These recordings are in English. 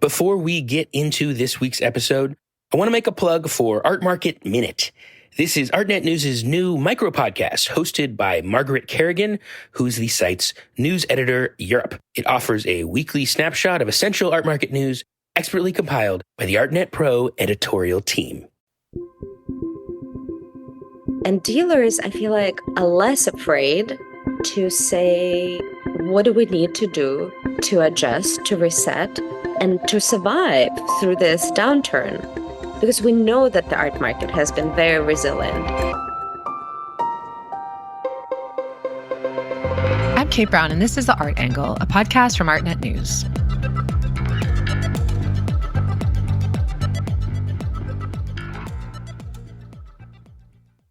Before we get into this week's episode, I want to make a plug for Art Market Minute. This is Artnet News' new micro podcast hosted by Margaret Kerrigan, who's the site's news editor Europe. It offers a weekly snapshot of essential art market news expertly compiled by the Artnet Pro editorial team. And dealers, I feel like, are less afraid to say, what do we need to do to adjust, to reset, and to survive through this downturn? Because we know that the art market has been very resilient. I'm Kate Brown, and this is The Art Angle, a podcast from Artnet News.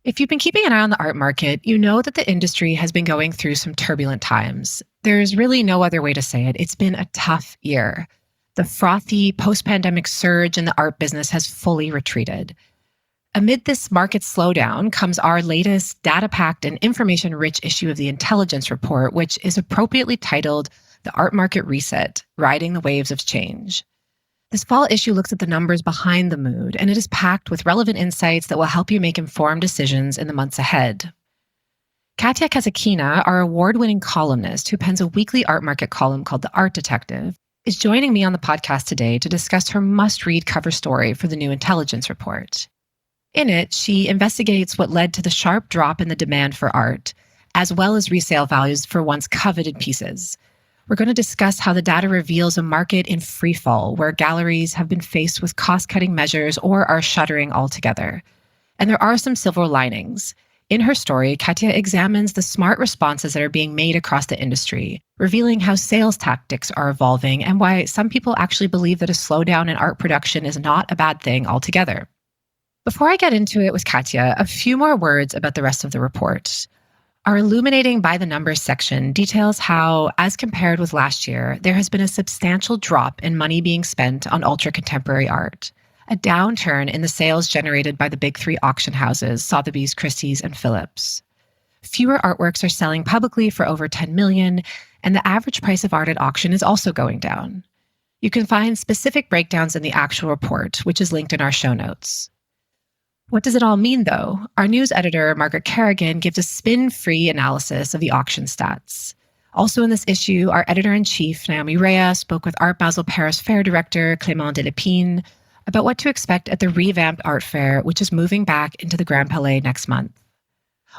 If you've been keeping an eye on the art market, you know that the industry has been going through some turbulent times. There's really no other way to say it. It's been a tough year. The frothy post-pandemic surge in the art business has fully retreated. Amid this market slowdown comes our latest data-packed and information-rich issue of the Intelligence Report, which is appropriately titled The Art Market Reset: Riding the Waves of Change. This fall issue looks at the numbers behind the mood, and it is packed with relevant insights that will help you make informed decisions in the months ahead. Katya Kazakina, our award-winning columnist who pens a weekly art market column called The Art Detective, is joining me on the podcast today to discuss her must-read cover story for the new Intelligence Report. In it, she investigates what led to the sharp drop in the demand for art, as well as resale values for once coveted pieces. We're going to discuss how the data reveals a market in freefall, where galleries have been faced with cost-cutting measures or are shuttering altogether. And there are some silver linings. In her story, Katya examines the smart responses that are being made across the industry, revealing how sales tactics are evolving and why some people actually believe that a slowdown in art production is not a bad thing altogether. Before I get into it with Katya, a few more words about the rest of the report. Our Illuminating by the Numbers section details how, as compared with last year, there has been a substantial drop in money being spent on ultra-contemporary art. A downturn in the sales generated by the big three auction houses, Sotheby's, Christie's, and Phillips. Fewer artworks are selling publicly for over 10 million, and the average price of art at auction is also going down. You can find specific breakdowns in the actual report, which is linked in our show notes. What does it all mean, though? Our news editor, Margaret Kerrigan, gives a spin-free analysis of the auction stats. Also in this issue, our editor-in-chief, Naomi Rea, spoke with Art Basel Paris Fair director, Clément Delépine, about what to expect at the revamped art fair, which is moving back into the Grand Palais next month.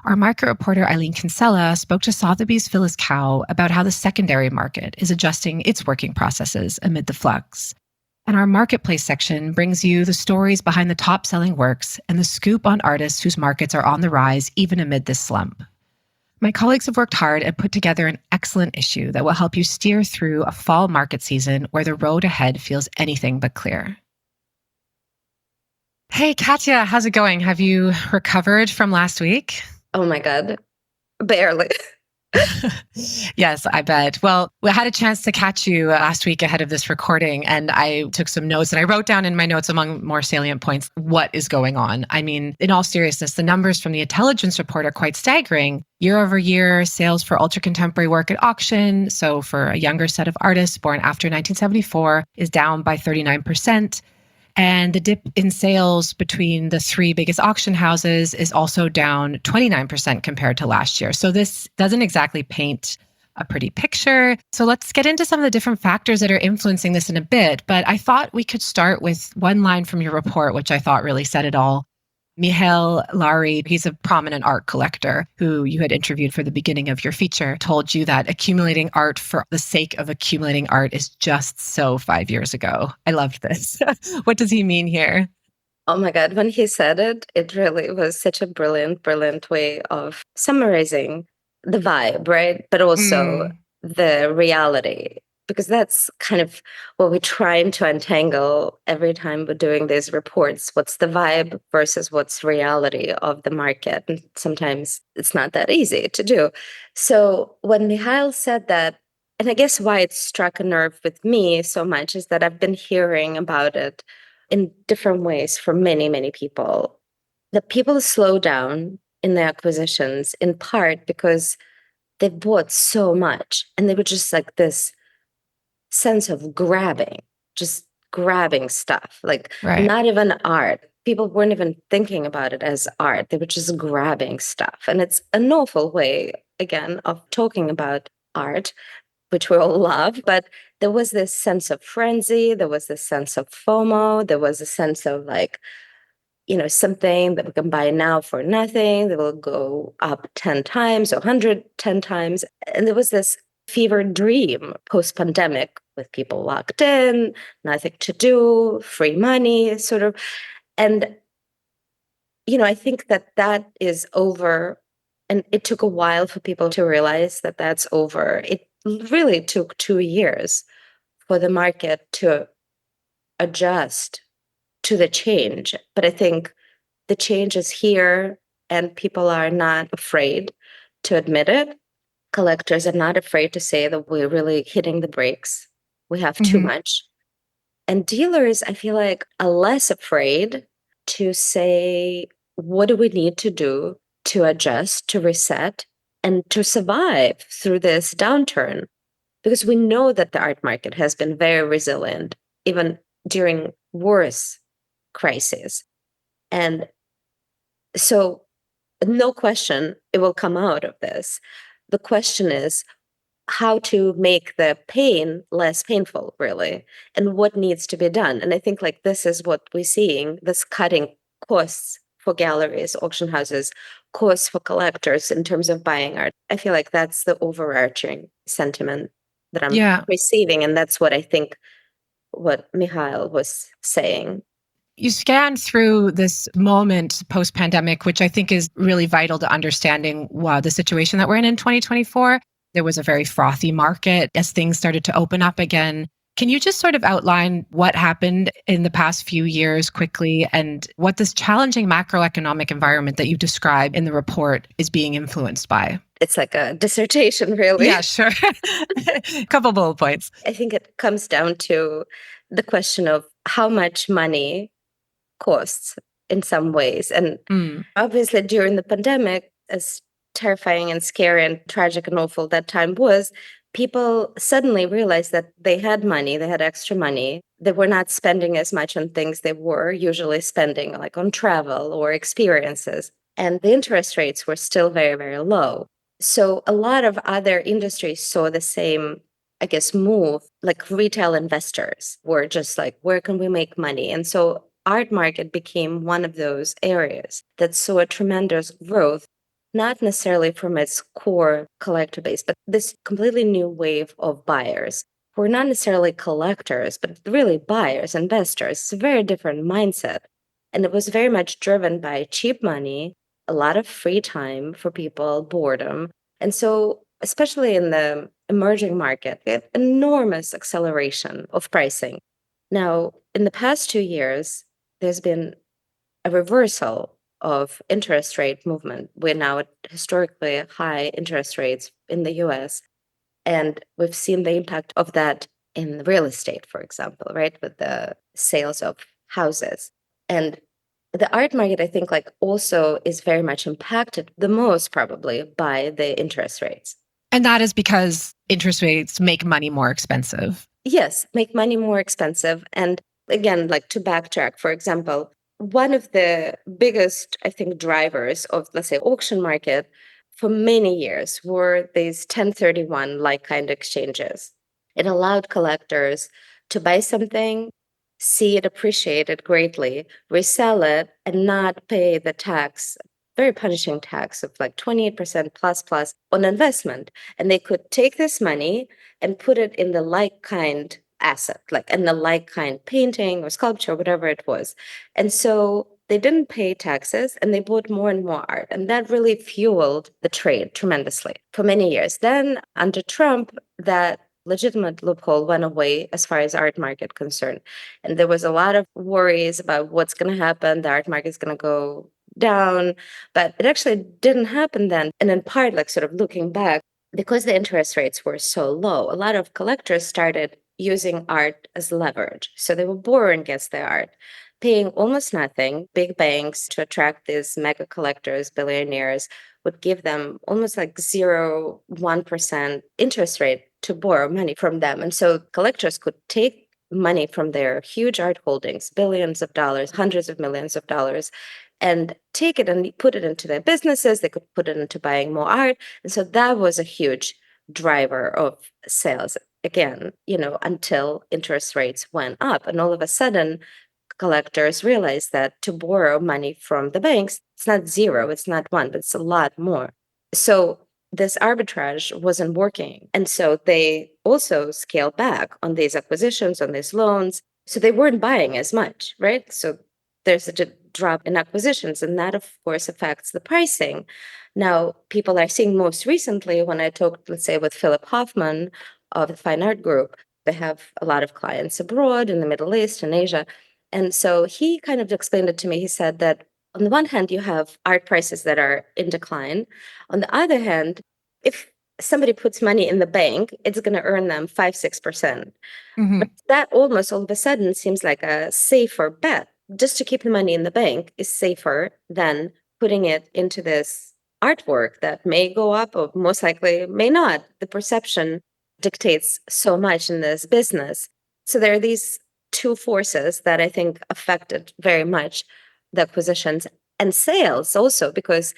Our market reporter, Eileen Kinsella, spoke to Sotheby's Phyllis Cow about how the secondary market is adjusting its working processes amid the flux. And our marketplace section brings you the stories behind the top-selling works and the scoop on artists whose markets are on the rise even amid this slump. My colleagues have worked hard and put together an excellent issue that will help you steer through a fall market season where the road ahead feels anything but clear. Hey, Katya, how's it going? Have you recovered from last week? Oh my God, barely. Yes, I bet. Well, we had a chance to catch you last week ahead of this recording, and I took some notes, and I wrote down in my notes among more salient points what is going on. I mean, in all seriousness, the numbers from the Intelligence Report are quite staggering. Year over year, sales for ultra-contemporary work at auction, so for a younger set of artists born after 1974, is down by 39%. And the dip in sales between the three biggest auction houses is also down 29% compared to last year. So this doesn't exactly paint a pretty picture. So let's get into some of the different factors that are influencing this in a bit. But I thought we could start with one line from your report, which I thought really said it all. Mihail Lary, he's a prominent art collector who you had interviewed for the beginning of your feature, told you that accumulating art for the sake of accumulating art is just so 5 years ago. I loved this. What does he mean here? Oh my God, when he said it, it really was such a brilliant, brilliant way of summarizing the vibe, right? But also the reality. Because that's kind of what we're trying to untangle every time we're doing these reports. What's the vibe versus what's reality of the market? And sometimes it's not that easy to do. So when Mihail said that, and I guess why it struck a nerve with me so much is that I've been hearing about it in different ways from many, many people. That people slow down in their acquisitions in part because they bought so much and they were just like this sense of grabbing, just grabbing stuff, like Right. not even art. People weren't even thinking about it as art. They were just grabbing stuff. And it's an awful way, again, of talking about art, which we all love. But there was this sense of frenzy. There was this sense of FOMO. There was a sense of like, something that we can buy now for nothing, that will go up 10 times or 110 times. And there was this fever dream post-pandemic with people locked in, nothing to do, free money, sort of. And, I think that is over. And it took a while for people to realize that that's over. It really took 2 years for the market to adjust to the change. But I think the change is here and people are not afraid to admit it. Collectors are not afraid to say that we're really hitting the brakes. We have too Mhm. much. And dealers, I feel like, are less afraid to say, what do we need to do to adjust, to reset, and to survive through this downturn? Because we know that the art market has been very resilient, even during worse crises. And so, no question, it will come out of this. The question is how to make the pain less painful, really, and what needs to be done. And I think like this is what we're seeing, this cutting costs for galleries, auction houses, costs for collectors in terms of buying art. I feel like that's the overarching sentiment that I'm Yeah. receiving. And that's what I think what Mikhail was saying. You scan through this moment post pandemic, which I think is really vital to understanding the situation that we're in 2024. There was a very frothy market as things started to open up again. Can you just sort of outline what happened in the past few years quickly and what this challenging macroeconomic environment that you describe in the report is being influenced by? It's like a dissertation, really. Yeah, sure. A couple bullet points. I think it comes down to the question of how much money costs in some ways. And obviously, during the pandemic, as terrifying and scary and tragic and awful that time was, people suddenly realized that they had money, they had extra money. They were not spending as much on things they were usually spending, like on travel or experiences. And the interest rates were still very, very low. So a lot of other industries saw the same, I guess, move, like retail investors were just like, where can we make money? And so art market became one of those areas that saw a tremendous growth, not necessarily from its core collector base, but this completely new wave of buyers who are not necessarily collectors, but really buyers, investors. It's a very different mindset. And it was very much driven by cheap money, a lot of free time for people, boredom. And so, especially in the emerging market, we had enormous acceleration of pricing. Now, in the past 2 years, there's been a reversal of interest rate movement. We're now at historically high interest rates in the US. And we've seen the impact of that in real estate, for example, right? With the sales of houses. And the art market, I think, like also is very much impacted the most probably by the interest rates. And that is because interest rates make money more expensive. Yes, make money more expensive. And again, like to backtrack, for example, one of the biggest, I think, drivers of, let's say, auction market for many years were these 1031 like kind exchanges. It allowed collectors to buy something, see it appreciated greatly, resell it, and not pay the tax, very punishing tax of like 28% plus on investment. And they could take this money and put it in the like kind asset, like in the like kind painting or sculpture, whatever it was. And so they didn't pay taxes and they bought more and more art. And that really fueled the trade tremendously for many years. Then under Trump, that legitimate loophole went away as far as art market concerned. And there was a lot of worries about what's going to happen. The art market is going to go down, but it actually didn't happen then. And in part, like sort of looking back, because the interest rates were so low, a lot of collectors started using art as leverage. So they were borrowing against their art, paying almost nothing. Big banks to attract these mega collectors, billionaires, would give them almost like 0, 1% interest rate to borrow money from them. And so collectors could take money from their huge art holdings, billions of dollars, hundreds of millions of dollars, and take it and put it into their businesses. They could put it into buying more art. And so that was a huge driver of sales. Again, until interest rates went up. And all of a sudden, collectors realized that to borrow money from the banks, it's not zero, it's not one, but it's a lot more. So this arbitrage wasn't working. And so they also scaled back on these acquisitions, on these loans. So they weren't buying as much, right? So there's a drop in acquisitions, and that, of course, affects the pricing. Now, people are seeing most recently, when I talked, let's say, with Philip Hoffman of the Fine Art Group, they have a lot of clients abroad in the Middle East and Asia. And so he kind of explained it to me. He said that on the one hand, you have art prices that are in decline. On the other hand, if somebody puts money in the bank, it's going to earn them 5-6%. But that almost all of a sudden seems like a safer bet. Just to keep the money in the bank is safer than putting it into this artwork that may go up or most likely may not. The perception dictates so much in this business. So there are these two forces that I think affected very much the acquisitions and sales also, because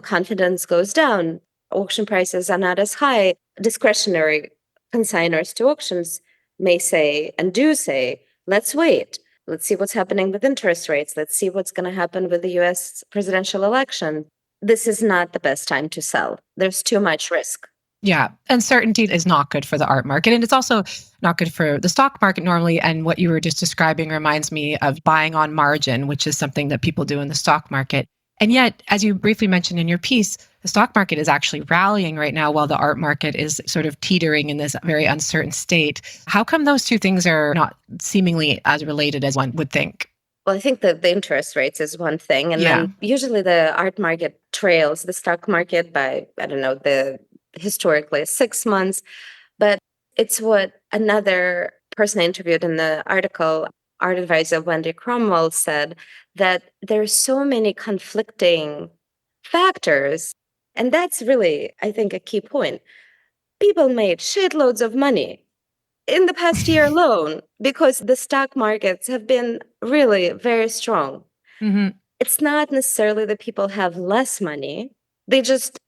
confidence goes down, auction prices are not as high. Discretionary consigners to auctions may say and do say, let's wait. Let's see what's happening with interest rates. Let's see what's going to happen with the US presidential election. This is not the best time to sell. There's too much risk. Yeah. Uncertainty is not good for the art market. And it's also not good for the stock market normally. And what you were just describing reminds me of buying on margin, which is something that people do in the stock market. And yet, as you briefly mentioned in your piece, the stock market is actually rallying right now while the art market is sort of teetering in this very uncertain state. How come those two things are not seemingly as related as one would think? Well, I think that the interest rates is one thing. And then usually the art market trails the stock market by, historically 6 months. But it's what another person I interviewed in the article, art advisor Wendy Cromwell, said, that there's so many conflicting factors. And that's really, I think, a key point. People made shitloads of money in the past year alone because the stock markets have been really very strong. It's not necessarily that people have less money. They just,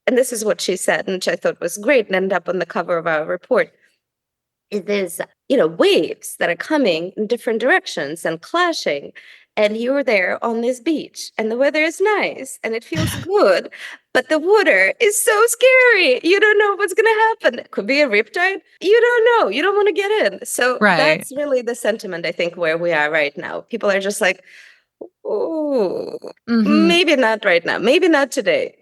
and this is what she said, which I thought was great and ended up on the cover of our report. It is, waves that are coming in different directions and clashing. And you're there on this beach and the weather is nice and it feels good, but the water is so scary. You don't know what's going to happen. It could be a riptide. You don't know. You don't want to get in. So that's really the sentiment, I think, where we are right now. People are just like, oh, maybe not right now. Maybe not today.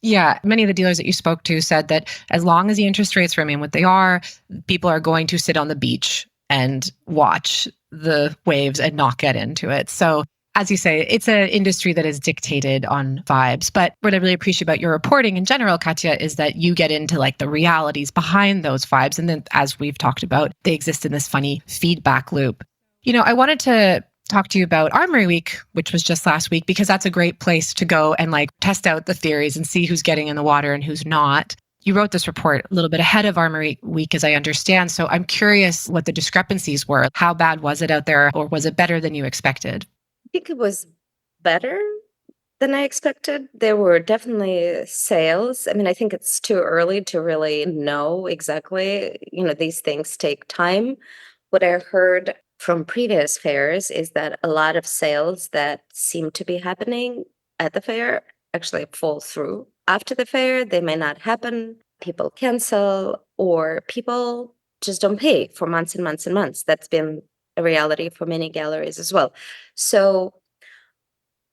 Yeah, many of the dealers that you spoke to said that as long as the interest rates remain what they are, people are going to sit on the beach and watch the waves and not get into it. So as you say, it's an industry that is dictated on vibes. But what I really appreciate about your reporting in general, Katya, is that you get into like the realities behind those vibes. And then as we've talked about, they exist in this funny feedback loop. I wanted to talk to you about Armory Week, which was just last week, because that's a great place to go and like test out the theories and see who's getting in the water and who's not. You wrote this report a little bit ahead of Armory Week, as I understand. So I'm curious what the discrepancies were. How bad was it out there, or was it better than you expected? I think it was better than I expected. There were definitely sales. I mean, I think it's too early to really know exactly. These things take time. What I heard from previous fairs is that a lot of sales that seem to be happening at the fair actually fall through. After the fair, they may not happen. People cancel, or people just don't pay for months and months and months. That's been a reality for many galleries as well. So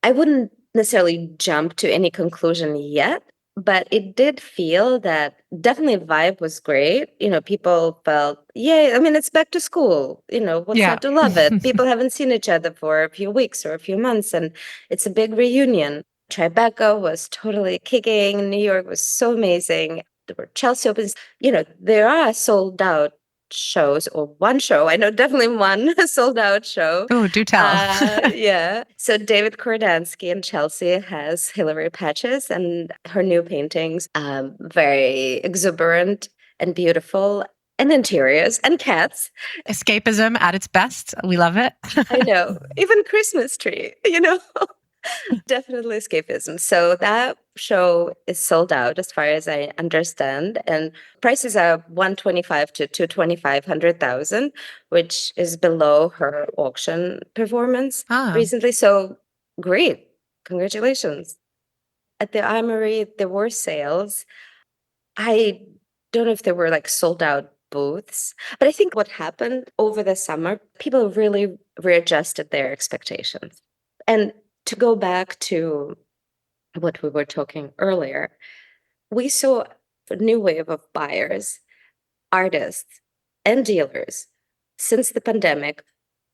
I wouldn't necessarily jump to any conclusion yet, but it did feel that definitely vibe was great. People felt, yay, I mean, it's back to school. What's not to love it? People haven't seen each other for a few weeks or a few months, and it's a big reunion. Tribeca was totally kicking. New York was so amazing. There were Chelsea Opens. There are sold out shows, or one show. I know definitely one sold out show. Oh, do tell. Yeah. So David Kordansky in Chelsea has Hillary Patches, and her new paintings, very exuberant and beautiful. and interiors and cats. Escapism at its best. We love it. I know. Even Christmas tree, Definitely escapism. So that show is sold out as far as I understand. And prices are 125 to 225, 100,000, which is below her auction performance recently. So great. Congratulations. At the Armory, there were sales. I don't know if there were like sold out booths, but I think what happened over the summer, people really readjusted their expectations. And to go back to what we were talking earlier, we saw a new wave of buyers, artists, and dealers since the pandemic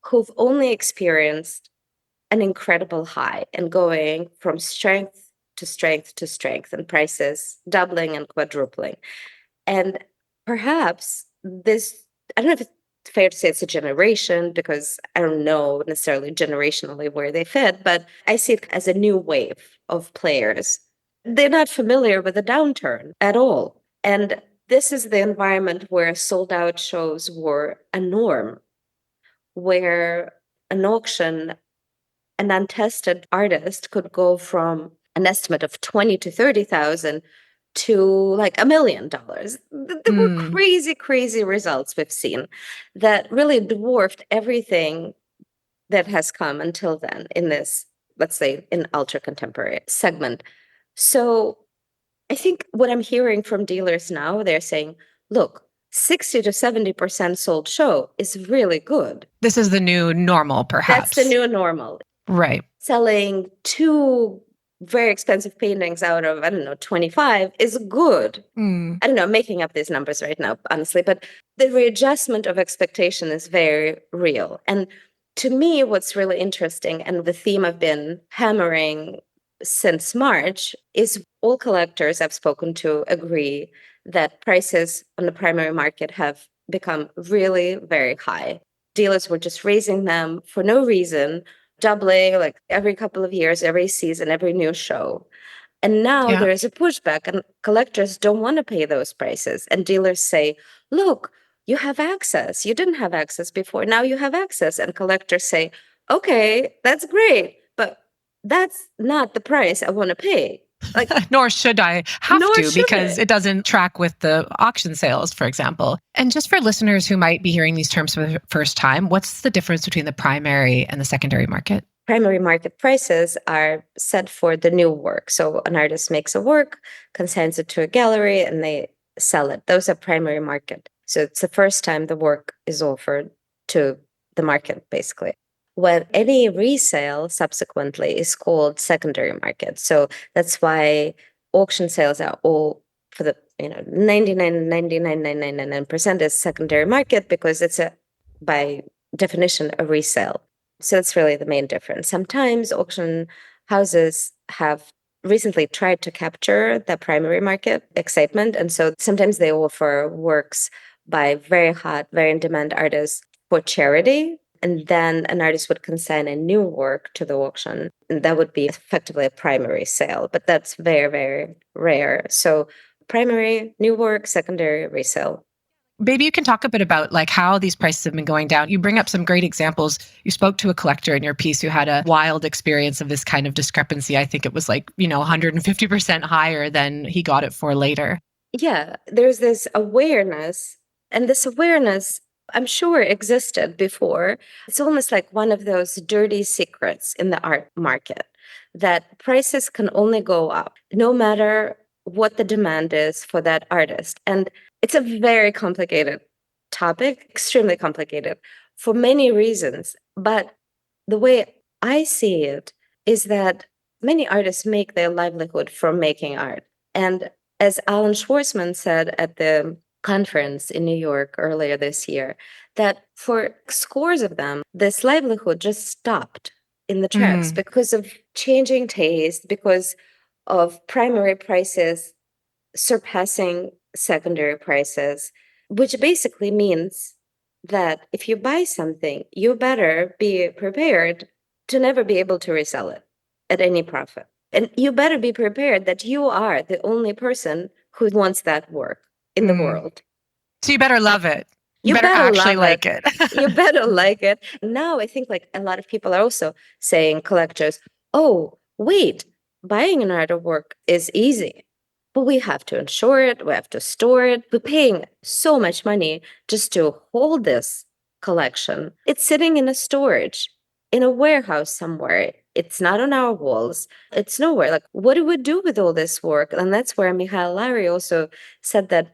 who've only experienced an incredible high and going from strength to strength to strength, and prices doubling and quadrupling. And perhaps this, I don't know if it's fair to say it's a generation, because I don't know necessarily generationally where they fit, but I see it as a new wave of players. They're not familiar with a downturn at all. And this is the environment where sold out shows were a norm, where an auction, an untested artist could go from an estimate of 20 to 30,000 to like $1 million. There were crazy, crazy results we've seen that really dwarfed everything that has come until then in this, let's say, in ultra contemporary segment. So I think what I'm hearing from dealers now, they're saying, look, 60 to 70% sold show is really good. This is the new normal, perhaps. That's the new normal. Right. Selling 2 very expensive paintings out of, 25 is good. I don't know, I'm making up these numbers right now, honestly, but the readjustment of expectation is very real. And to me, what's really interesting, and the theme I've been hammering since March, is all collectors I've spoken to agree that prices on the primary market have become really very high. Dealers were just raising them for no reason, doubling like every couple of years, every season, every new show. And now there is a pushback, and collectors don't want to pay those prices. And dealers say, look, you have access. You didn't have access before. Now you have access. And collectors say, okay, that's great, but that's not the price I want to pay. Like, nor should I have to, because it doesn't track with the auction sales, for example. And just for listeners who might be hearing these terms for the first time, what's the difference between the primary and the secondary market? Primary market prices are set for the new work. So an artist makes a work, consigns it to a gallery, and they sell it. Those are primary market. So it's the first time the work is offered to the market, basically. When any resale subsequently is called secondary market. So that's why auction sales are all for the 99.99999% is secondary market, because it's by definition a resale. So that's really the main difference. Sometimes auction houses have recently tried to capture the primary market excitement, and so sometimes they offer works by very hot, very in-demand artists for charity. And then an artist would consign a new work to the auction, and that would be effectively a primary sale. But that's very, very rare. So primary, new work, secondary, resale. Maybe you can talk a bit about like how these prices have been going down. You bring up some great examples. You spoke to a collector in your piece who had a wild experience of this kind of discrepancy. I think it was like, 150% higher than he got it for later. Yeah, there's this awareness, and this awareness I'm sure existed before. It's almost like one of those dirty secrets in the art market, that prices can only go up no matter what the demand is for that artist. And it's a very complicated topic, extremely complicated for many reasons. But the way I see it is that many artists make their livelihood from making art. And as Alan Schwartzman said at the conference in New York earlier this year, that for scores of them, this livelihood just stopped in the tracks because of changing taste, because of primary prices surpassing secondary prices, which basically means that if you buy something, you better be prepared to never be able to resell it at any profit. And you better be prepared that you are the only person who wants that work in the world. So you better love it. You You better better actually love like it. it. You better like it. Now I think like a lot of people are also saying, collectors, oh, wait, buying an artwork is easy, but we have to insure it, we have to store it. We're paying so much money just to hold this collection. It's sitting in a storage, in a warehouse somewhere. It's not on our walls. It's nowhere. Like, what do we do with all this work? And that's where Mihail Larry also said that,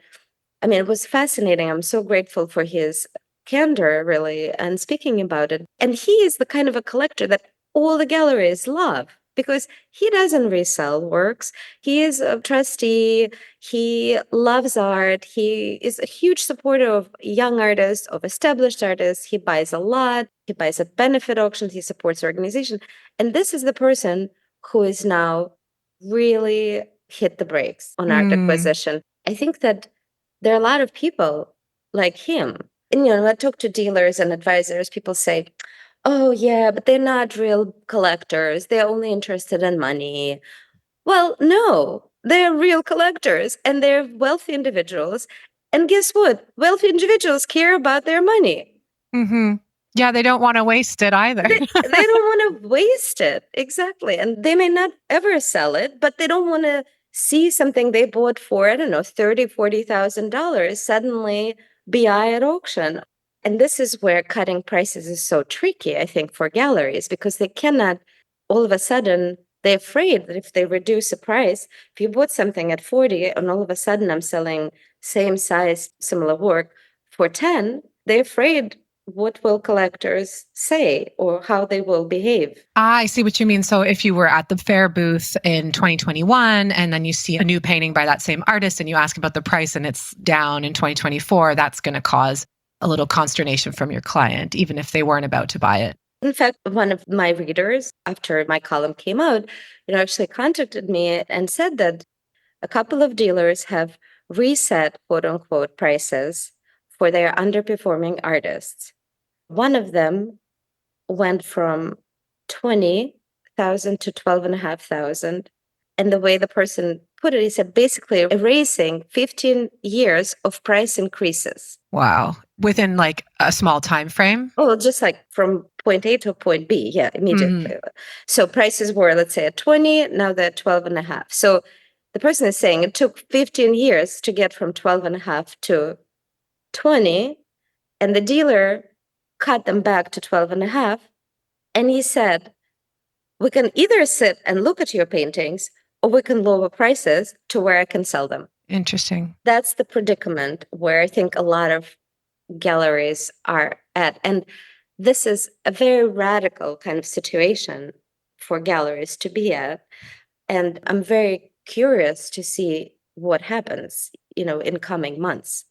I mean, it was fascinating. I'm so grateful for his candor, really, and speaking about it. And he is the kind of a collector that all the galleries love because he doesn't resell works. He is a trustee. He loves art. He is a huge supporter of young artists, of established artists. He buys a lot. He buys at benefit auctions. He supports organization. And this is the person who is now really hit the brakes on art acquisition. I think that there are a lot of people like him. And, when I talk to dealers and advisors, people say, oh, yeah, but they're not real collectors. They're only interested in money. Well, no, they're real collectors and they're wealthy individuals. And guess what? Wealthy individuals care about their money. Mm-hmm. Yeah, they don't want to waste it either. They don't want to waste it. Exactly. And they may not ever sell it, but they don't want to see something they bought for, I don't know, $30,000, $40,000 suddenly BI at auction. And this is where cutting prices is so tricky, I think, for galleries, because they cannot all of a sudden, they're afraid that if they reduce the price, if you bought something at 40 and all of a sudden I'm selling same size, similar work for 10, they're afraid what will collectors say or how they will behave. I see what you mean. So if you were at the fair booth in 2021 and then you see a new painting by that same artist and you ask about the price and it's down in 2024, that's going to cause a little consternation from your client, even if they weren't about to buy it. In fact, one of my readers, after my column came out, actually contacted me and said that a couple of dealers have reset, quote unquote, prices for their underperforming artists. One of them went from 20,000 to 12,500. And the way the person put it, he said basically erasing 15 years of price increases. Wow. Within like a small time frame? Oh, just like from point A to point B. Yeah, immediately. Mm-hmm. So prices were, let's say, at 20, now they're 12.5. So the person is saying it took 15 years to get from 12.5 to 20, and the dealer cut them back to 12.5. And he said, we can either sit and look at your paintings or we can lower prices to where I can sell them. Interesting. That's the predicament where I think a lot of galleries are at. And this is a very radical kind of situation for galleries to be at. And I'm very curious to see what happens, in coming months.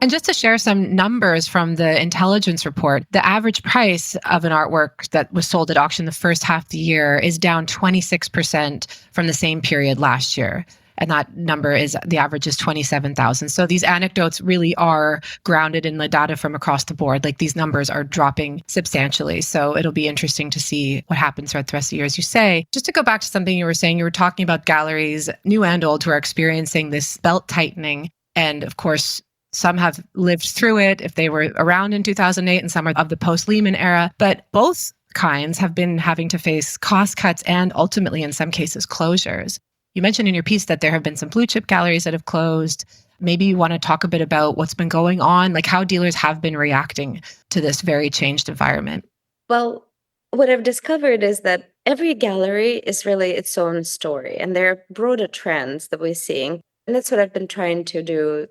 And just to share some numbers from the intelligence report, the average price of an artwork that was sold at auction the first half of the year is down 26% from the same period last year. And that number is, the average is 27,000. So these anecdotes really are grounded in the data from across the board. Like these numbers are dropping substantially. So it'll be interesting to see what happens throughout the rest of the year. As you say, just to go back to something you were saying, you were talking about galleries, new and old, who are experiencing this belt tightening. And of course, some have lived through it if they were around in 2008, and some are of the post-Lehman era. But both kinds have been having to face cost cuts and ultimately, in some cases, closures. You mentioned in your piece that there have been some blue chip galleries that have closed. Maybe you want to talk a bit about what's been going on, like how dealers have been reacting to this very changed environment. Well, what I've discovered is that every gallery is really its own story, and there are broader trends that we're seeing. And that's what I've been trying to do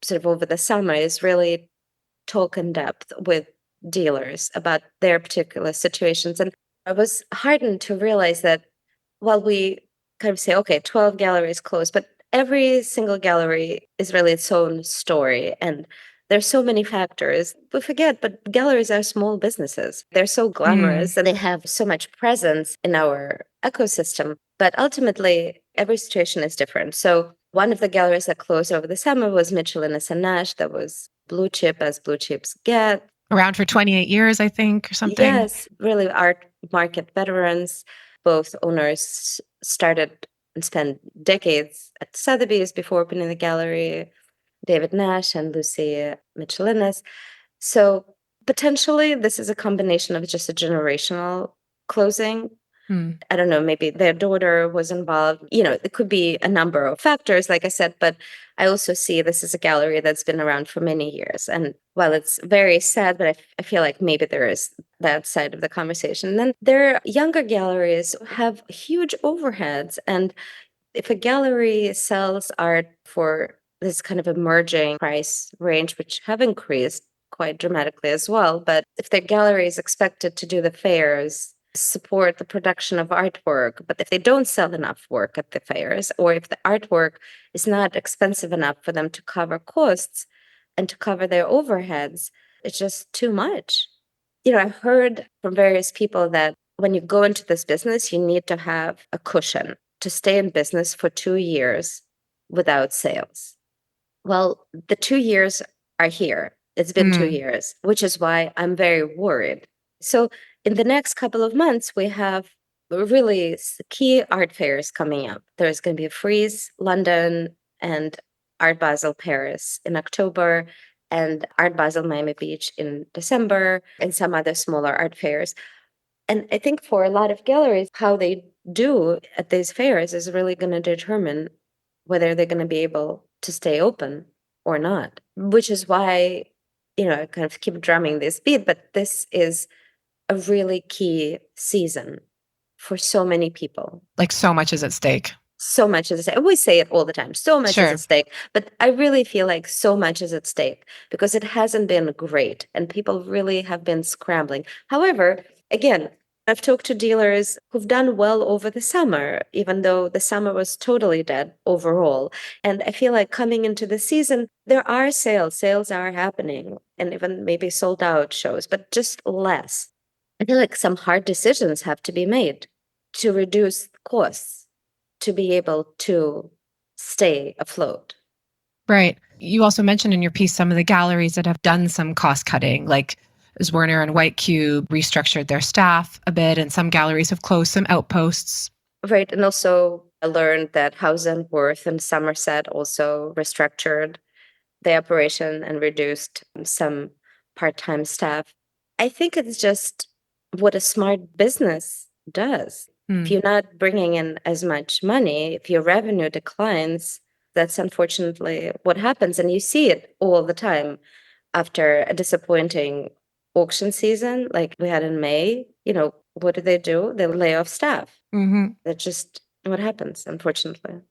sort of over the summer, is really talk in depth with dealers about their particular situations. And I was heartened to realize that while we kind of say, okay, 12 galleries closed, but every single gallery is really its own story. And there's so many factors. We forget, but galleries are small businesses. They're so glamorous and they have so much presence in our ecosystem. But ultimately, every situation is different. So one of the galleries that closed over the summer was Mitchell & Nash. That was blue chip as blue chips get. around for 28 years, I think, or something. Yes, really art market veterans. Both owners started and spent decades at Sotheby's before opening the gallery, David Nash and Lucy Michelinas. So potentially this is a combination of just a generational closing. I don't know, maybe their daughter was involved. It could be a number of factors, like I said, but I also see this as a gallery that's been around for many years. And while it's very sad, but I feel like maybe there is that side of the conversation. And then there are younger galleries who have huge overheads. And if a gallery sells art for this kind of emerging price range, which have increased quite dramatically as well, but if the gallery is expected to do the fairs, support the production of artwork, but if they don't sell enough work at the fairs, or if the artwork is not expensive enough for them to cover costs and to cover their overheads, it's just too much. I heard from various people that when you go into this business, you need to have a cushion to stay in business for 2 years without sales. Well, the 2 years are here. It's been 2 years, which is why I'm very worried. So in the next couple of months, we have really key art fairs coming up. There's going to be a Frieze, London, and Art Basel Paris in October, and Art Basel Miami Beach in December, and some other smaller art fairs. And I think for a lot of galleries, how they do at these fairs is really going to determine whether they're going to be able to stay open or not, which is why, I kind of keep drumming this beat, but this is a really key season for so many people. Like so much is at stake. So much is at stake. I always say it all the time. So much is at stake. But I really feel like so much is at stake because it hasn't been great and people really have been scrambling. However, again, I've talked to dealers who've done well over the summer, even though the summer was totally dead overall. And I feel like coming into the season, there are sales. Sales are happening and even maybe sold out shows, but just less. I feel like some hard decisions have to be made to reduce costs, to be able to stay afloat. Right. You also mentioned in your piece some of the galleries that have done some cost cutting, like as Werner and White Cube restructured their staff a bit, and some galleries have closed some outposts. Right. And also I learned that House and Worth and Somerset also restructured the operation and reduced some part-time staff. I think it's just what a smart business does. If you're not bringing in as much money, if your revenue declines, that's unfortunately what happens. And you see it all the time after a disappointing auction season like we had in May. What do? They lay off staff. That's just what happens, unfortunately.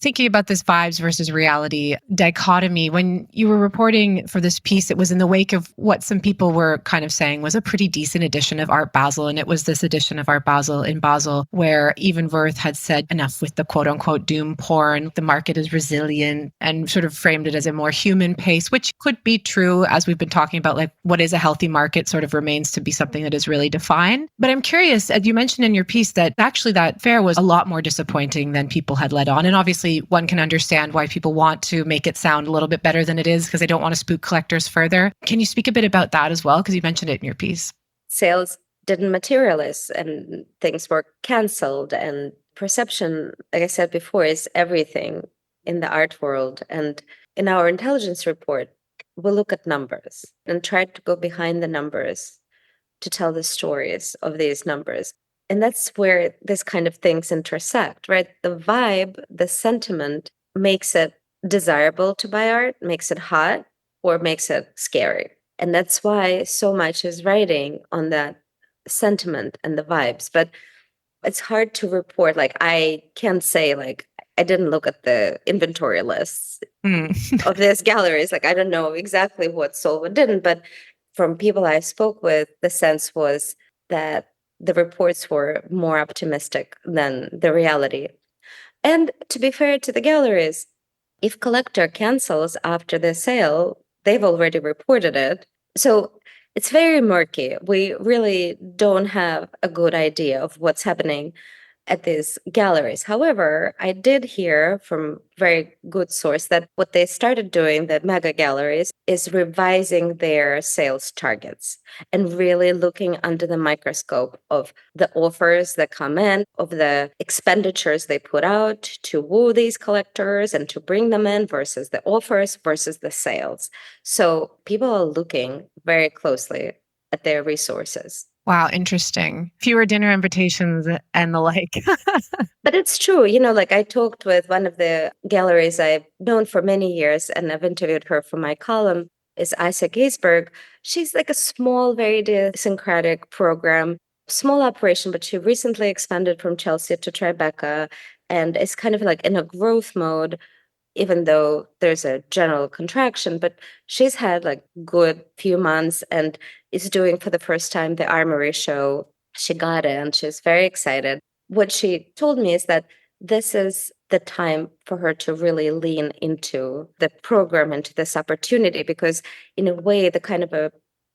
Thinking about this vibes versus reality dichotomy, when you were reporting for this piece, it was in the wake of what some people were kind of saying was a pretty decent edition of Art Basel. And it was this edition of Art Basel in Basel where even Wirth had said enough with the quote unquote doom porn. The market is resilient and sort of framed it as a more human pace, which could be true as we've been talking about, like what is a healthy market sort of remains to be something that is really defined. But I'm curious, as you mentioned in your piece, that actually that fair was a lot more disappointing than people had led on. And obviously one can understand why people want to make it sound a little bit better than it is because they don't want to spook collectors further. Can you speak a bit about that as well? Because you mentioned it in your piece. Sales didn't materialize and things were canceled, and perception, like I said before, is everything in the art world. And in our intelligence report, we look at numbers and try to go behind the numbers to tell the stories of these numbers. And that's where this kind of things intersect, right? The vibe, the sentiment makes it desirable to buy art, makes it hot, or makes it scary. And that's why so much is writing on that sentiment and the vibes. But it's hard to report. Like, I can't say, like, I didn't look at the inventory lists of these galleries. Like, I don't know exactly what sold, what didn't. But from people I spoke with, the sense was that the reports were more optimistic than the reality. And to be fair to the galleries, if collector cancels after the sale, they've already reported it. So it's very murky. We really don't have a good idea of what's happening. at these galleries. However, I did hear from very good source that what they started doing, the mega galleries, is revising their sales targets and really looking under the microscope of the offers that come in, of the expenditures they put out to woo these collectors and to bring them in versus the offers versus the sales. So people are looking very closely at their resources. Wow, interesting. Fewer dinner invitations and the like. But it's true, like I talked with one of the galleries I've known for many years, and I've interviewed her for my column, is Asa Gaisberg. She's like a small, very idiosyncratic program, small operation, but she recently expanded from Chelsea to Tribeca and is kind of like in a growth mode, even though there's a general contraction. But she's had like good few months and is doing for the first time the Armory show. She got in, she's very excited. What she told me is that this is the time for her to really lean into the program, into this opportunity, because in a way, the kind of a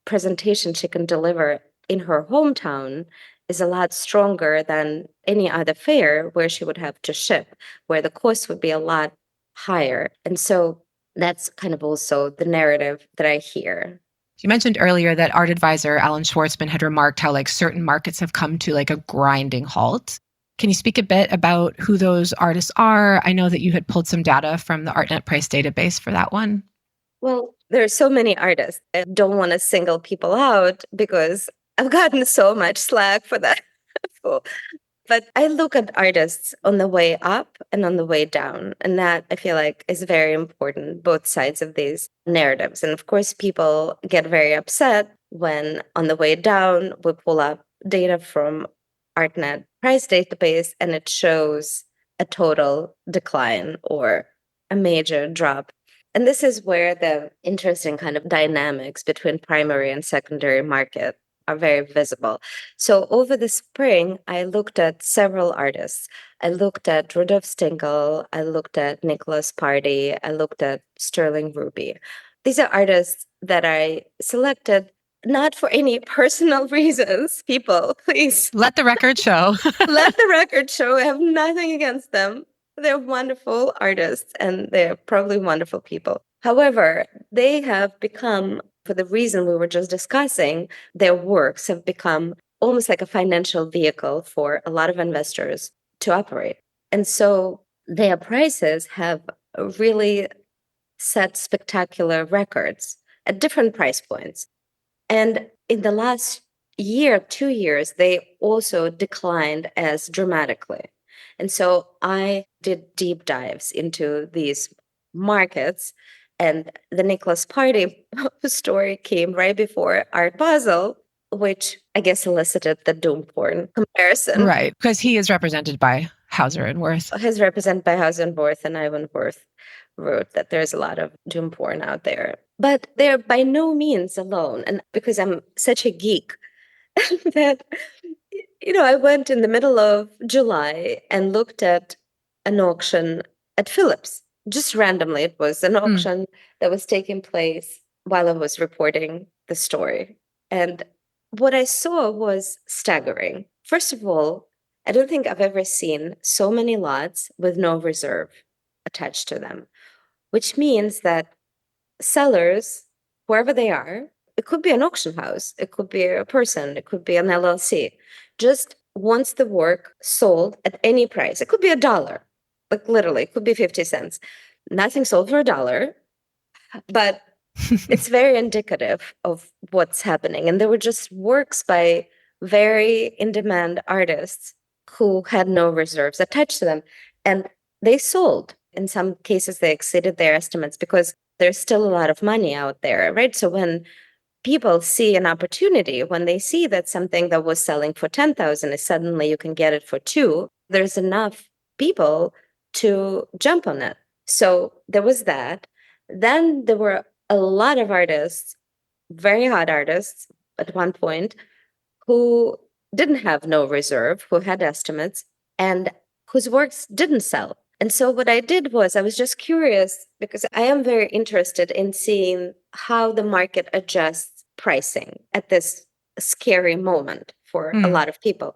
presentation she can deliver in her hometown is a lot stronger than any other fair where she would have to ship, where the cost would be a lot higher. And so that's kind of also the narrative that I hear. You mentioned earlier that art advisor Alan Schwartzman had remarked how like certain markets have come to like a grinding halt. Can you speak a bit about who those artists are? I know that you had pulled some data from the Artnet price database for that one. Well, there are so many artists. I don't want to single people out because I've gotten so much slack for that. But I look at artists on the way up and on the way down. And that I feel like is very important, both sides of these narratives. And of course, people get very upset when on the way down, we pull up data from Artnet price database and it shows a total decline or a major drop. And this is where the interesting kind of dynamics between primary and secondary market are very visible. So over the spring, I looked at several artists. I looked at Rudolf Stinkel, I looked at Nicholas Party, I looked at Sterling Ruby. These are artists that I selected not for any personal reasons. People, please. Let the record show. Let the record show. I have nothing against them. They're wonderful artists and they're probably wonderful people. However, they have become, for the reason we were just discussing, their works have become almost like a financial vehicle for a lot of investors to operate. And so their prices have really set spectacular records at different price points. And in the last year, 2 years, they also declined as dramatically. And so I did deep dives into these markets. And the Nicholas Party story came right before Art Basel, which I guess elicited the doom porn comparison. Right, because he is represented by Hauser and Wirth. He's represented by Hauser and Wirth, and Ivan Wirth wrote that there's a lot of doom porn out there. But they're by no means alone. And because I'm such a geek that, I went in the middle of July and looked at an auction at Phillips. Just randomly, it was an auction that was taking place while I was reporting the story. And what I saw was staggering. First of all, I don't think I've ever seen so many lots with no reserve attached to them, which means that sellers, wherever they are, it could be an auction house, it could be a person, it could be an LLC, just wants the work sold at any price. It could be $1, like literally, it could be 50 cents. Nothing sold for $1, but it's very indicative of what's happening. And there were just works by very in-demand artists who had no reserves attached to them. And they sold. In some cases, they exceeded their estimates because there's still a lot of money out there, right? So when people see an opportunity, when they see that something that was selling for 10,000 is suddenly you can get it for 2, there's enough people to jump on it. So there was that. Then there were a lot of artists, very hot artists at one point, who didn't have no reserve, who had estimates, and whose works didn't sell. And so what I did was I was just curious because I am very interested in seeing how the market adjusts pricing at this scary moment for a lot of people.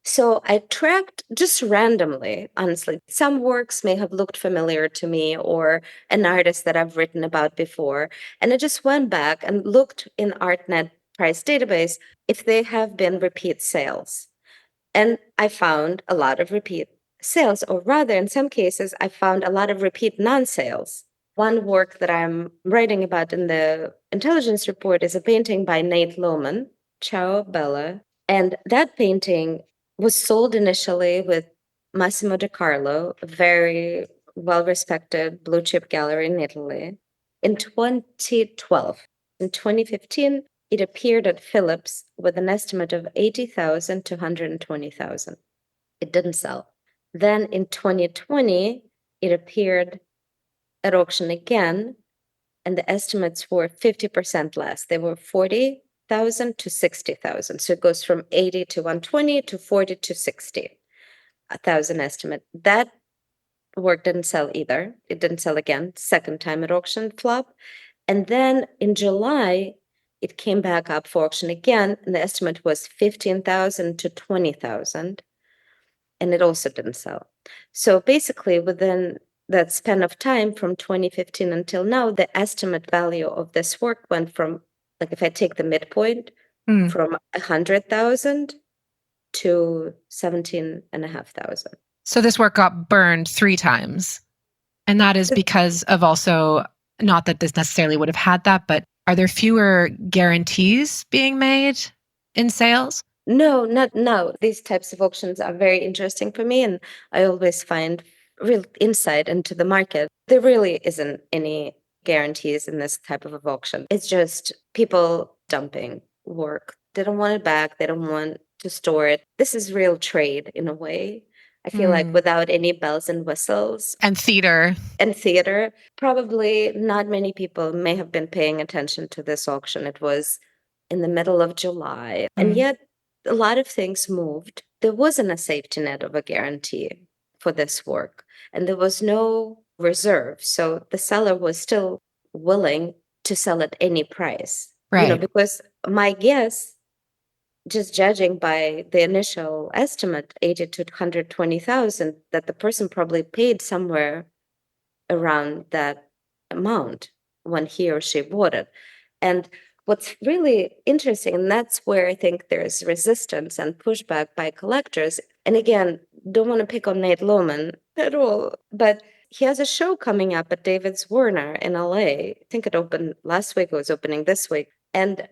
So I tracked just randomly, honestly. Some works may have looked familiar to me or an artist that I've written about before. And I just went back and looked in Artnet price database if they have been repeat sales. And I found a lot of repeat sales, or rather, in some cases, I found a lot of repeat non sales. One work that I'm writing about in the intelligence report is a painting by Nate Lohman, Ciao Bella. And that painting was sold initially with Massimo De Carlo, a very well respected blue chip gallery in Italy, in 2012. In 2015, it appeared at Phillips with an estimate of 80,000 to 120,000. It didn't sell. Then in 2020, it appeared at auction again, and the estimates were 50% less. They were 40,000 to 60,000. So it goes from 80 to 120 to 40 to 60,000 estimate. That work didn't sell either. It didn't sell again, second time at auction, flop. And then in July, it came back up for auction again, and the estimate was 15,000 to 20,000, and it also didn't sell. So basically, within that span of time from 2015 until now, the estimate value of this work went from, like, if I take the midpoint, from 100,000 to 17,500. So this work got burned 3 times. And that is because of also, not that this necessarily would have had that, but are there fewer guarantees being made in sales? No. These types of auctions are very interesting for me, and I always find real insight into the market. There really isn't any guarantees in this type of auction. It's just people dumping work. They don't want it back. They don't want to store it. This is real trade in a way. I feel like without any bells and whistles. And theater, probably not many people may have been paying attention to this auction. It was in the middle of July. And yet a lot of things moved. There wasn't a safety net of a guarantee for this work, and there was no reserve. So the seller was still willing to sell at any price. right? Because my guess, just judging by the initial estimate, 80 to 120,000, that the person probably paid somewhere around that amount when he or she bought it. And what's really interesting, and that's where I think there's resistance and pushback by collectors. And again, don't want to pick on Nate Lohman at all, but he has a show coming up at David's Warner in LA. I think it opened last week, it was opening this week. And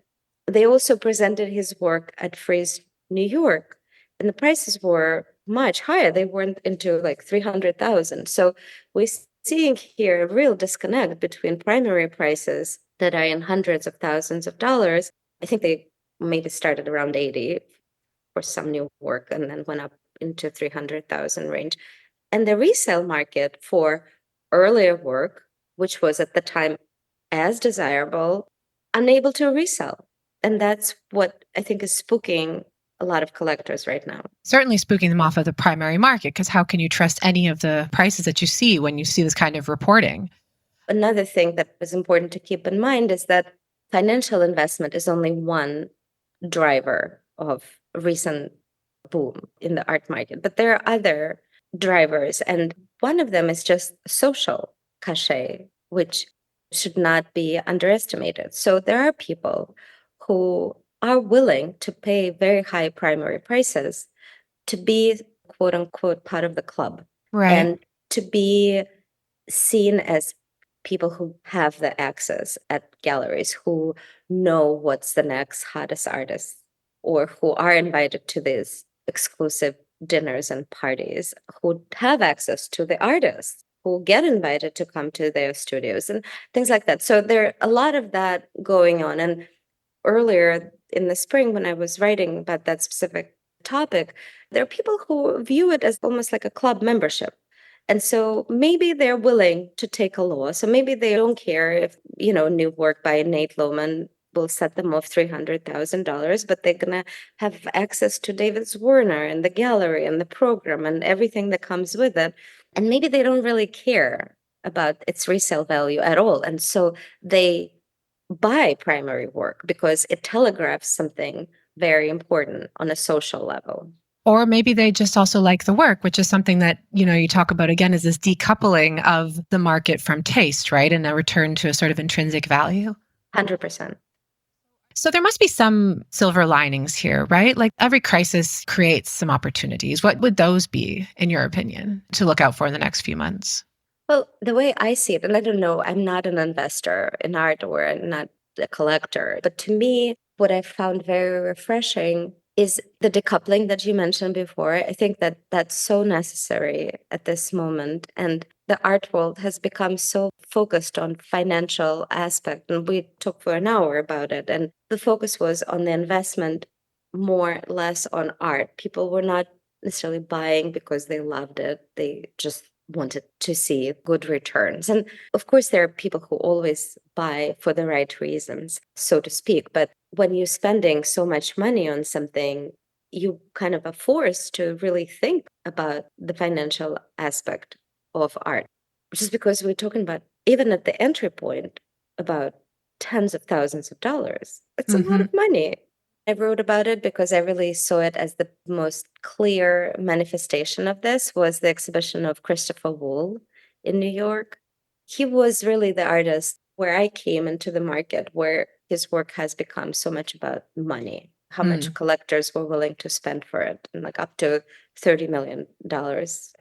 they also presented his work at Frieze, New York, and the prices were much higher. They went into like 300,000. So we're seeing here a real disconnect between primary prices that are in hundreds of thousands of dollars. I think they maybe started around 80 for some new work and then went up into 300,000 range. And the resale market for earlier work, which was at the time as desirable, unable to resell. And that's what I think is spooking a lot of collectors right now. Certainly spooking them off of the primary market, because how can you trust any of the prices that you see when you see this kind of reporting? Another thing that is important to keep in mind is that financial investment is only one driver of recent boom in the art market, but there are other drivers, and one of them is just social cachet, which should not be underestimated. So there are people who are willing to pay very high primary prices to be, quote unquote, part of the club, Right. and to be seen as people who have the access at galleries, who know what's the next hottest artist, or who are invited to these exclusive dinners and parties, who have access to the artists, who get invited to come to their studios and things like that. So there are a lot of that going on. And earlier in the spring, when I was writing about that specific topic, there are people who view it as almost like a club membership. And so maybe they're willing to take a loss. So maybe they don't care if, new work by Nate Lohman will set them off $300,000, but they're going to have access to David's Warner and the gallery and the program and everything that comes with it. And maybe they don't really care about its resale value at all. And so they buy primary work because it telegraphs something very important on a social level. Or maybe they just also like the work, which is something that, you talk about again, is this decoupling of the market from taste, right? And a return to a sort of intrinsic value. 100%. So there must be some silver linings here, right? Like every crisis creates some opportunities. What would those be, in your opinion, to look out for in the next few months? Well, the way I see it, and I don't know, I'm not an investor in art or I'm not a collector, but to me, what I found very refreshing is the decoupling that you mentioned before. I think that that's so necessary at this moment. And the art world has become so focused on financial aspect. And we talked for an hour about it. And the focus was on the investment, more less on art. People were not necessarily buying because they loved it. They just wanted to see good returns. And of course, there are people who always buy for the right reasons, so to speak. But when you're spending so much money on something, you kind of are forced to really think about the financial aspect of art, just because we're talking about, even at the entry point, about tens of thousands of dollars. It's a lot of money. I wrote about it because I really saw it as the most clear manifestation of this was the exhibition of Christopher Wool in New York. He was really the artist where I came into the market, where his work has become so much about money, how much collectors were willing to spend for it, and like up to $30 million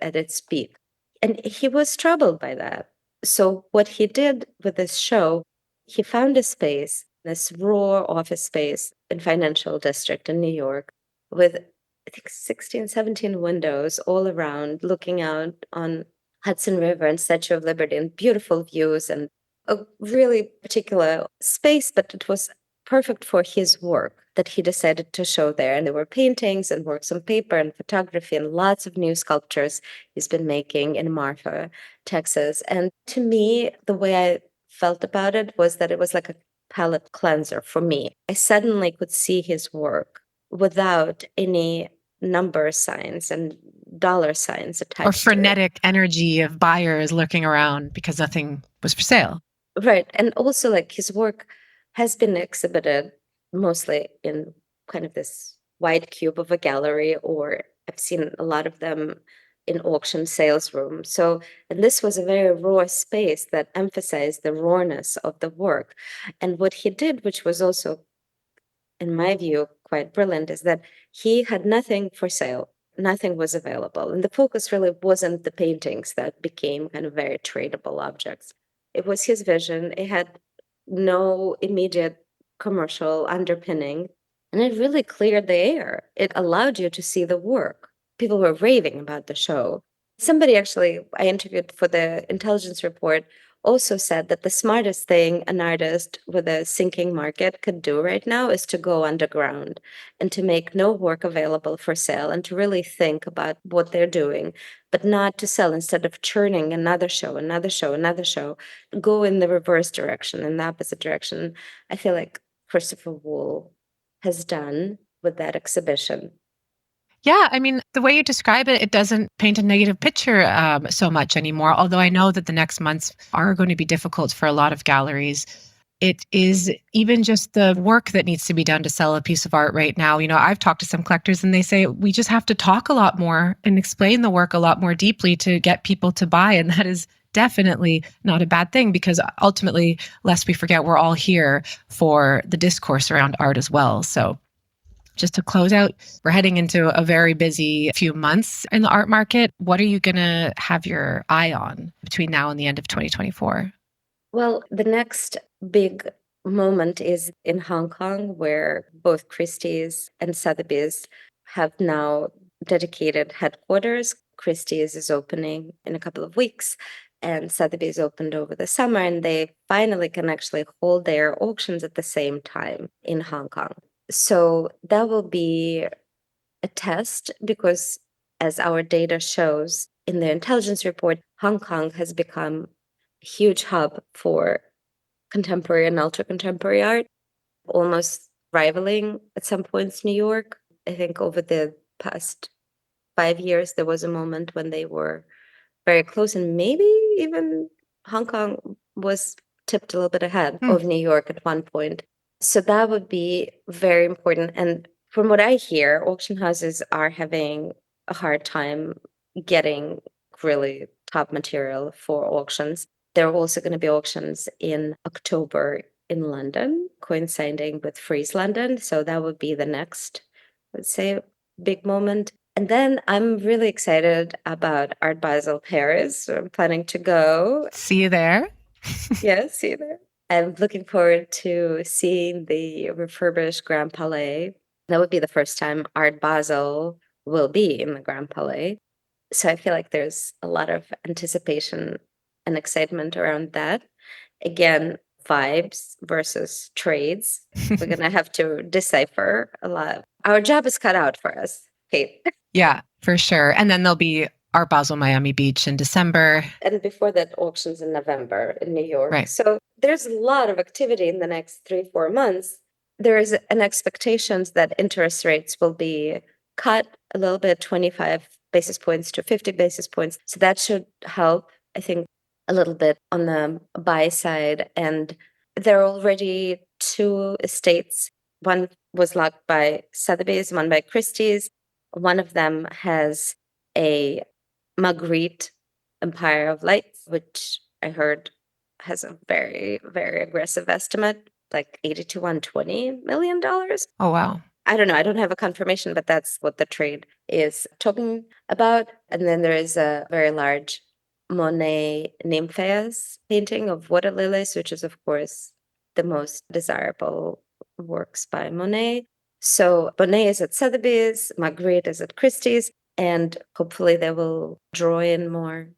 at its peak. And he was troubled by that. So what he did with this show, he found a space, this raw office space in financial district in New York with, I think, 16, 17 windows all around looking out on Hudson River and Statue of Liberty and beautiful views and a really particular space, but it was perfect for his work that he decided to show there. And there were paintings and works on paper and photography and lots of new sculptures he's been making in Marfa, Texas. And to me, the way I felt about it was that it was like a palate cleanser for me. I suddenly could see his work without any number signs and dollar signs attached Or to it. frenetic energy of buyers lurking around because nothing was for sale. Right. And also, like, his work has been exhibited mostly in kind of this wide cube of a gallery, or I've seen a lot of them in auction sales rooms. So, and this was a very raw space that emphasized the rawness of the work. And what he did, which was also, in my view, quite brilliant, is that he had nothing for sale. Nothing was available. And the focus really wasn't the paintings that became kind of very tradable objects. It was his vision. It had no immediate commercial underpinning. And it really cleared the air. It allowed you to see the work. People were raving about the show. Somebody actually, I interviewed for the intelligence report, also said that the smartest thing an artist with a sinking market could do right now is to go underground and to make no work available for sale and to really think about what they're doing, but not to sell. Instead of churning another show, another show, another show, go in the reverse direction, in the opposite direction. I feel like Christopher Wool has done with that exhibition. Yeah, I mean, the way you describe it, it doesn't paint a negative picture so much anymore. Although I know that the next months are going to be difficult for a lot of galleries. It is even just the work that needs to be done to sell a piece of art right now. I've talked to some collectors and they say we just have to talk a lot more and explain the work a lot more deeply to get people to buy. And that is definitely not a bad thing, because ultimately, lest we forget, we're all here for the discourse around art as well. So just to close out, we're heading into a very busy few months in the art market. What are you going to have your eye on between now and the end of 2024? Well, the next big moment is in Hong Kong, where both Christie's and Sotheby's have now dedicated headquarters. Christie's is opening in a couple of weeks, and Sotheby's opened over the summer, and they finally can actually hold their auctions at the same time in Hong Kong. So that will be a test because, as our data shows in the intelligence report, Hong Kong has become a huge hub for contemporary and ultra contemporary art, almost rivaling at some points New York. I think over the past 5 years, there was a moment when they were very close, and maybe even Hong Kong was tipped a little bit ahead of New York at one point. So that would be very important. And from what I hear, auction houses are having a hard time getting really top material for auctions. There are also going to be auctions in October in London, coinciding with Freeze London. So that would be the next, let's say, big moment. And then I'm really excited about Art Basel Paris. I'm planning to go. See you there. Yeah, see you there. I'm looking forward to seeing the refurbished Grand Palais. That would be the first time Art Basel will be in the Grand Palais. So I feel like there's a lot of anticipation and excitement around that. Again, vibes versus trades. We're going to have to decipher a lot. Our job is cut out for us, Kate. Yeah, for sure. And then there'll be Art Basel Miami Beach in December. And before that, auctions in November in New York. Right. So there's a lot of activity in the next 3-4 months. There is an expectation that interest rates will be cut a little bit, 25 basis points to 50 basis points. So that should help, I think, a little bit on the buy side. And there are already 2 estates. One was locked by Sotheby's, one by Christie's. One of them has a Magritte Empire of Lights, which I heard has a very, very aggressive estimate, like $80 to $120 million. Oh, wow. I don't know. I don't have a confirmation, but that's what the trade is talking about. And then there is a very large Monet Nymphaeus painting of water lilies, which is, of course, the most desirable works by Monet. So Monet is at Sotheby's, Magritte is at Christie's, and hopefully they will draw in more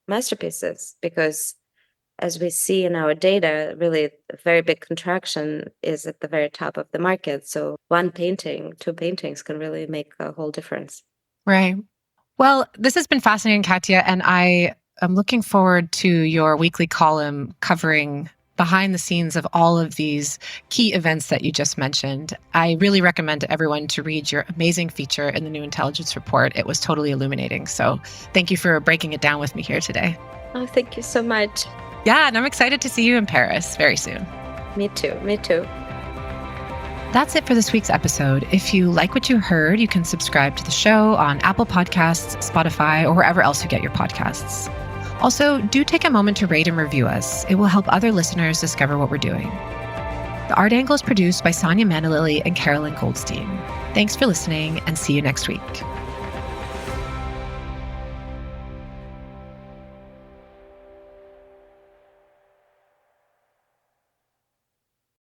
masterpieces because, as we see in our data, really a very big contraction is at the very top of the market. So 1 painting, 2 paintings can really make a whole difference. Right. Well, this has been fascinating, Katya, and I am looking forward to your weekly column covering behind the scenes of all of these key events that you just mentioned. I really recommend to everyone to read your amazing feature in the New Intelligence Report. It was totally illuminating. So thank you for breaking it down with me here today. Oh, thank you so much. Yeah, and I'm excited to see you in Paris very soon. Me too. Me too. That's it for this week's episode. If you like what you heard, you can subscribe to the show on Apple Podcasts, Spotify, or wherever else you get your podcasts. Also, do take a moment to rate and review us. It will help other listeners discover what we're doing. The Art Angle is produced by Sonia Manalili and Carolyn Goldstein. Thanks for listening, and see you next week.